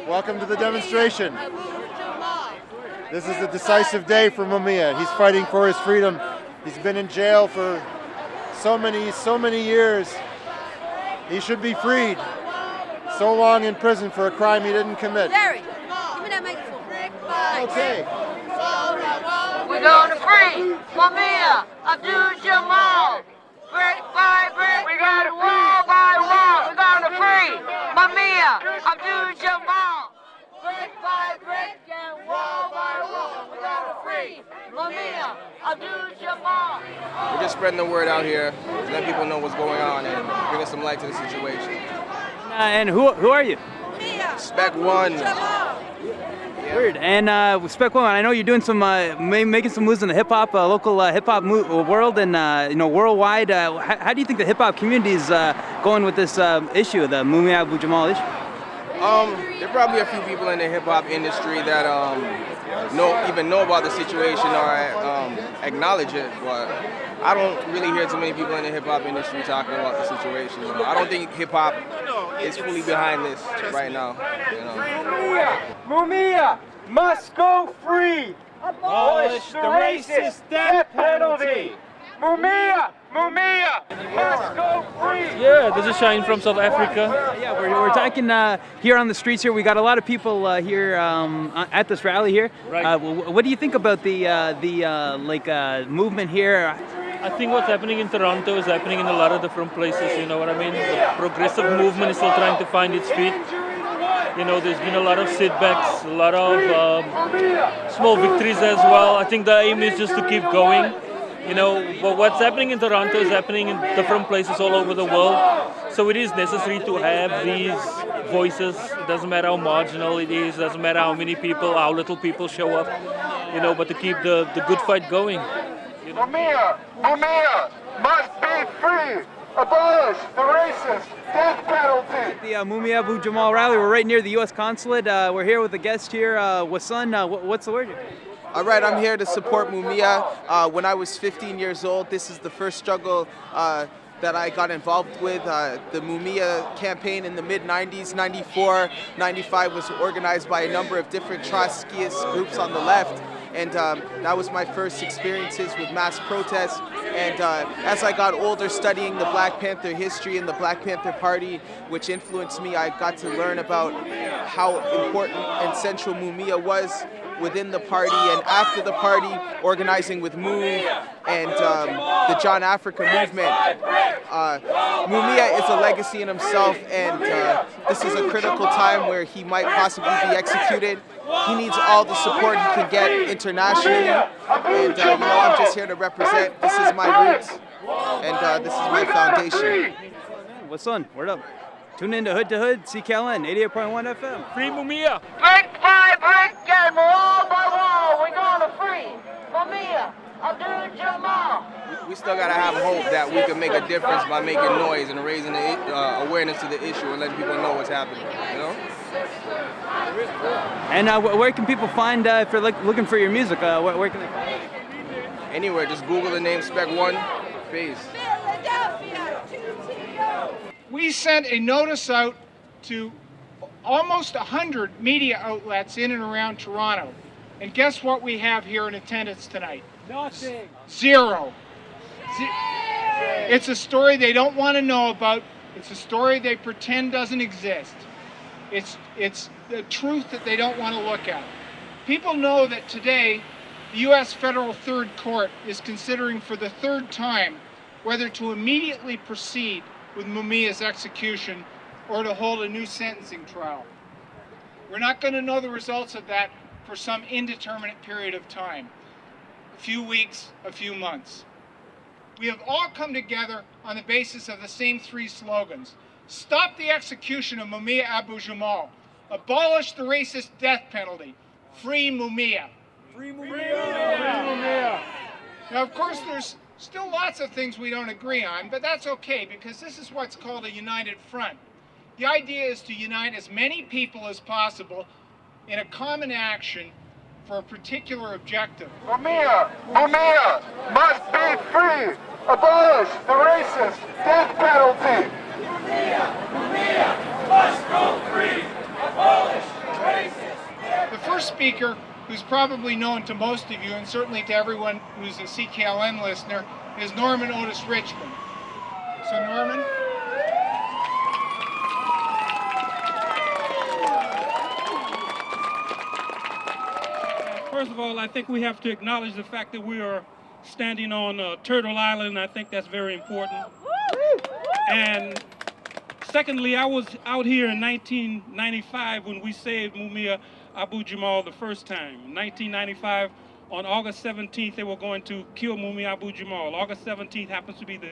Welcome to the demonstration. This is a decisive day for Mumia. He's fighting for his freedom. He's been in jail for so many years. He should be freed. So long in prison for a crime he didn't commit. Larry, give me that microphone. Okay. We're gonna free Mumia, Abdul-Jamal. Brick by brick, we got it wall by wall. We're gonna free Mumia, Abdul-Jamal. Brick by brick and wall by wall. We're gonna free Mumia, Abdul-Jamal. We're just spreading the word out here, letting people know what's going on and bringing some light to the situation. And who are you? Spec One. Weird. And Spec One, I know you're doing some making some moves in the hip hop, local hip hop world, and worldwide. How do you think the hip hop community is going with this issue, the Mumia Abu-Jamal issue? There are probably a few people in the hip hop industry that even know about the situation or acknowledge it, but I don't really hear too many people in the hip hop industry talking about the situation. I don't think hip hop is fully behind this right now. Mumia must go free. Abolish the racist death penalty. Mumia must go free. Yeah, this is Shine from South Africa. Yeah, we're talking here on the streets here. We got a lot of people here at this rally here. Right. What do you think about the movement here? I think what's happening in Toronto is happening in a lot of different places, you know what I mean? The progressive movement is still trying to find its feet. You know, there's been a lot of setbacks, a lot of small victories as well. I think the aim is just to keep going. You know, but what's happening in Toronto is happening in different places all over the world. So it is necessary to have these voices. It doesn't matter how marginal it is, doesn't matter how many people, how little people show up, you know, but to keep the good fight going. You know? Mumia must be free. Abolish the racist death penalty. The Mumia Abu-Jamal rally. We're right near the U.S. consulate. We're here with a guest here, Wasun. What's the word here? All right, I'm here to support Mumia. When I was 15 years old, this is the first struggle that I got involved with. The Mumia campaign in the mid-90s, 94, 95 was organized by a number of different Trotskyist groups on the left. And that was my first experiences with mass protests. And as I got older, studying the Black Panther history and the Black Panther Party, which influenced me, I got to learn about how important and central Mumia was within the party and after the party, organizing with Move and the John Africa movement. Mumia is a legacy in himself, and this is a critical time where he might possibly be executed. He needs all the support he can get internationally, and I'm just here to represent. This is my roots, and this is my foundation. What's on? Word up. Tune in to Hood, CKLN, 88.1 FM. Free Mumia! Brick by brick and wall by wall. We're gonna free Mumia, Abdul-Jamal. We still gotta have hope that we can make a difference by making noise and raising the awareness to the issue and letting people know what's happening, you know? And where can people find, if they're looking for your music, where can they find it? Anywhere, just Google the name Spec One, peace. We sent a notice out to almost 100 media outlets in and around Toronto. And guess what we have here in attendance tonight? Nothing. Zero. It's a story they don't want to know about. It's a story they pretend doesn't exist. It's the truth that they don't want to look at. People know that today the U.S. Federal Third Court is considering for the third time whether to immediately proceed with Mumia's execution or to hold a new sentencing trial. We're not going to know the results of that for some indeterminate period of time. A few weeks, a few months. We have all come together on the basis of the same three slogans. Stop the execution of Mumia Abu-Jamal. Abolish the racist death penalty. Free Mumia. Free Mumia. Free Mumia. Now, of course, there's still lots of things we don't agree on, but that's okay because this is what's called a united front. The idea is to unite as many people as possible in a common action for a particular objective. Mumia must be free. Abolish the racist death penalty. Mumia must go free. speaker, who's probably known to most of you, and certainly to everyone who's a CKLN listener, is Norman Otis Richmond. So Norman? First of all, I think we have to acknowledge the fact that we are standing on Turtle Island. I think that's very important. And secondly, I was out here in 1995 when we saved Mumia Abu Jamal the first time. In 1995, on August 17th, they were going to kill Mumia Abu Jamal. August 17th happens to be the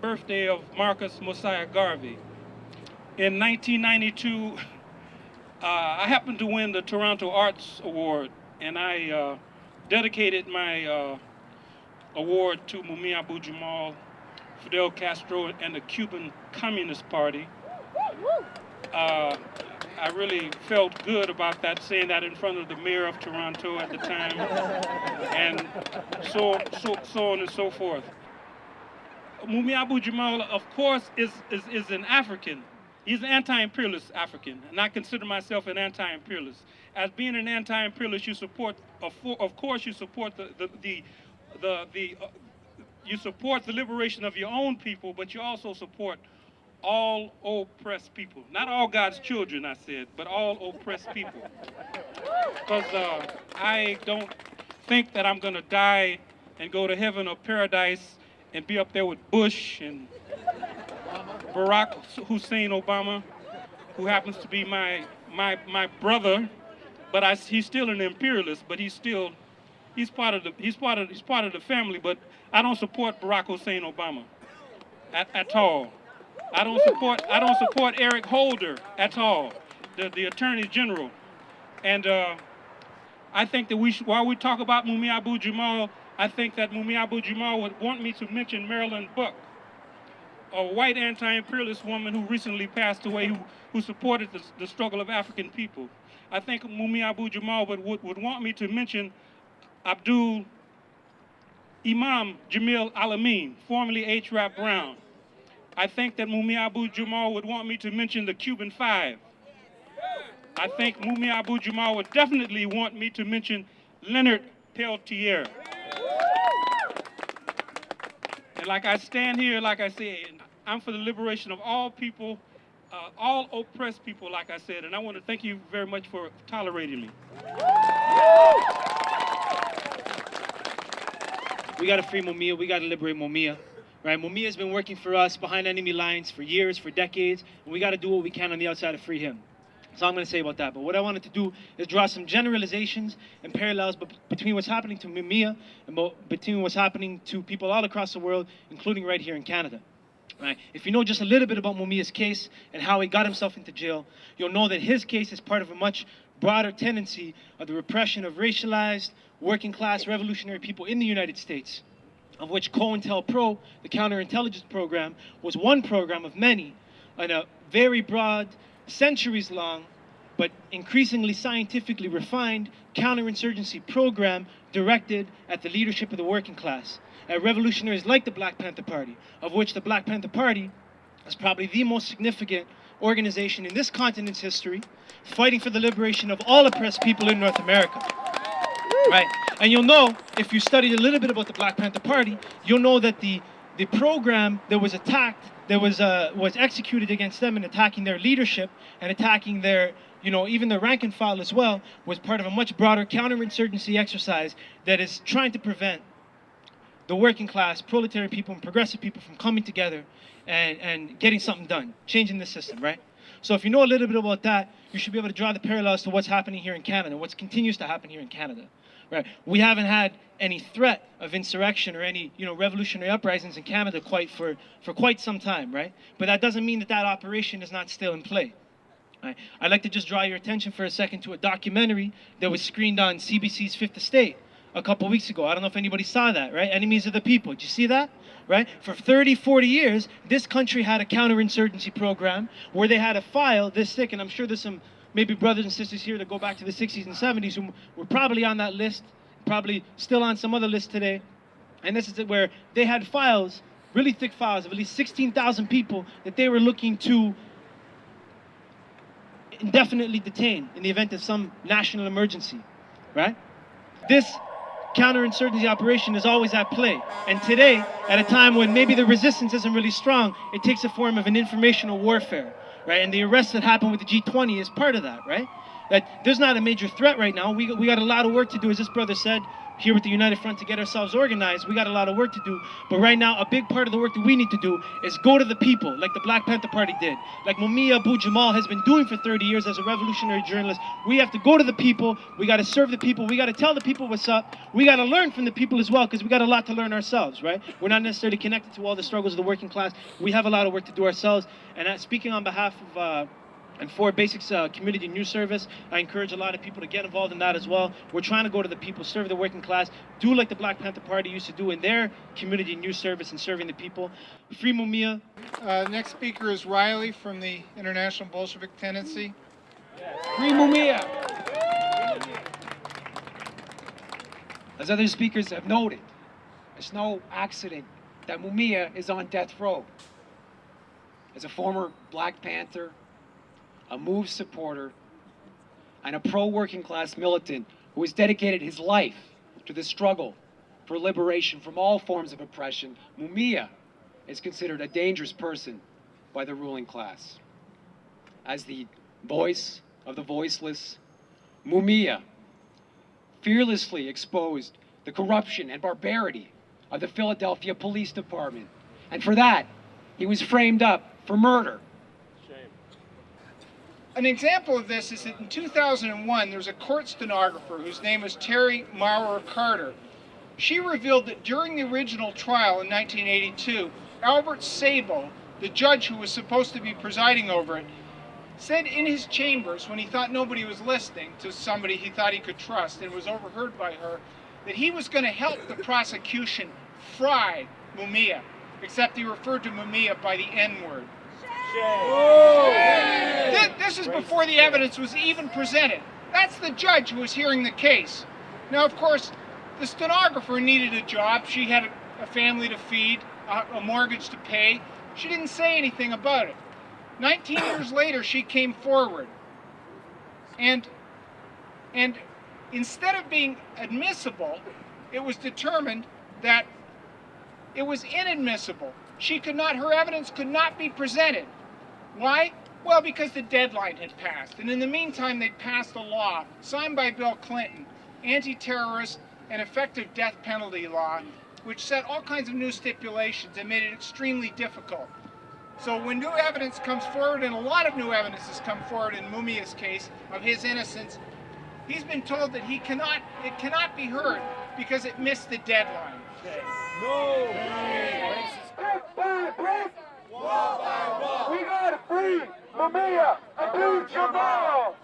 birthday of Marcus Mosiah Garvey. In 1992, I happened to win the Toronto Arts Award, and I dedicated my award to Mumia Abu Jamal, Fidel Castro, and the Cuban Communist Party. I really felt good about that, saying that in front of the mayor of Toronto at the time, and so on and so forth. Mumia Abu Jamal, of course, is an African. He's an anti-imperialist African, and I consider myself an anti-imperialist. As being an anti-imperialist, you support, of course, you support you support the liberation of your own people, but you also support all oppressed people. Not all God's children, I said, but all oppressed people. Because I don't think that I'm going to die and go to heaven or paradise and be up there with Bush and Barack Hussein Obama, who happens to be my brother, but he's still an imperialist. But he's part of the family. But I don't support Barack Hussein Obama at all. I don't support Eric Holder at all, the Attorney General. And I think that while we talk about Mumia Abu Jamal, I think that Mumia Abu Jamal would want me to mention Marilyn Buck, a white anti-imperialist woman who recently passed away, who supported the struggle of African people. I think Mumia Abu Jamal would want me to mention Abdul Imam Jamil Alamin, formerly H. Rap Brown. I think that Mumia Abu Jamal would want me to mention the Cuban Five. I think Mumia Abu Jamal would definitely want me to mention Leonard Peltier. And like I stand here, like I said, I'm for the liberation of all people, all oppressed people, like I said, and I want to thank you very much for tolerating me. We got to free Mumia. We got to liberate Mumia. Right? Mumia has been working for us behind enemy lines for years, for decades, and we got to do what we can on the outside to free him. That's all I'm going to say about that. But what I wanted to do is draw some generalizations and parallels between what's happening to Mumia and between what's happening to people all across the world, including right here in Canada. Right? If you know just a little bit about Mumia's case and how he got himself into jail, you'll know that his case is part of a much broader tendency of the repression of racialized, working-class, revolutionary people in the United States, of which COINTELPRO, the counterintelligence program, was one program of many, and a very broad, centuries-long, but increasingly scientifically refined counterinsurgency program directed at the leadership of the working class, at revolutionaries like the Black Panther Party, of which the Black Panther Party is probably the most significant organization in this continent's history, fighting for the liberation of all oppressed people in North America. Right? And you'll know, if you studied a little bit about the Black Panther Party, you'll know that the program that was attacked, that was executed against them and attacking their leadership and attacking their, even their rank and file as well, was part of a much broader counterinsurgency exercise that is trying to prevent the working class, proletariat people, and progressive people from coming together and getting something done, changing the system, right? So if you know a little bit about that, you should be able to draw the parallels to what's happening here in Canada, what continues to happen here in Canada. Right. We haven't had any threat of insurrection or any, revolutionary uprisings in Canada for quite some time, right? But that doesn't mean that operation is not still in play. Right? I'd like to just draw your attention for a second to a documentary that was screened on CBC's Fifth Estate a couple weeks ago. I don't know if anybody saw that, right? Enemies of the People. Did you see that? Right? For 30, 40 years, this country had a counterinsurgency program where they had a file this thick, and I'm sure there's some maybe brothers and sisters here that go back to the 60s and 70s who were probably on that list, probably still on some other list today. And this is where they had files, really thick files of at least 16,000 people that they were looking to indefinitely detained in the event of some national emergency, right? This counterinsurgency operation is always at play. And today, at a time when maybe the resistance isn't really strong, it takes a form of an informational warfare, right? And the arrest that happened with the G20 is part of that, right? That there's not a major threat right now. We got a lot of work to do, as this brother said, here with the United Front, to get ourselves organized. We got a lot of work to do. But right now, a big part of the work that we need to do is go to the people, like the Black Panther Party did, like Mumia Abu Jamal has been doing for 30 years as a revolutionary journalist. We have to go to the people. We got to serve the people. We got to tell the people what's up. We got to learn from the people as well, because we got a lot to learn ourselves, right? We're not necessarily connected to all the struggles of the working class. We have a lot of work to do ourselves. And speaking on behalf of and for Basics Community News Service, I encourage a lot of people to get involved in that as well. We're trying to go to the people, serve the working class, do like the Black Panther Party used to do in their community news service and serving the people. Free Mumia. Next speaker is Riley from the International Bolshevik Tendency. Free Mumia! As other speakers have noted, it's no accident that Mumia is on death row. As a former Black Panther, a MOVE supporter, and a pro-working class militant who has dedicated his life to the struggle for liberation from all forms of oppression, Mumia is considered a dangerous person by the ruling class. As the voice of the voiceless, Mumia fearlessly exposed the corruption and barbarity of the Philadelphia Police Department. And for that, he was framed up for murder. An example of this is that in 2001, there was a court stenographer whose name was Terry Maurer Carter. She revealed that during the original trial in 1982, Albert Sabo, the judge who was supposed to be presiding over it, said in his chambers, when he thought nobody was listening to somebody he thought he could trust and was overheard by her, that he was going to help the prosecution fry Mumia, except he referred to Mumia by the N-word. This is before the evidence was even presented. That's the judge who was hearing the case. Now, of course, the stenographer needed a job. She had a family to feed, a mortgage to pay. She didn't say anything about it. 19 years later, she came forward. And instead of being admissible, it was determined that it was inadmissible. Her evidence could not be presented. Why? Well, because the deadline had passed. And in the meantime, they'd passed a law signed by Bill Clinton, anti-terrorist and effective death penalty law, which set all kinds of new stipulations and made it extremely difficult. So when new evidence comes forward, and a lot of new evidence has come forward in Mumia's case of his innocence, he's been told that it cannot be heard because it missed the deadline. No! Brick by brick, wall by wall, we gotta free Mumia Abu Jamal!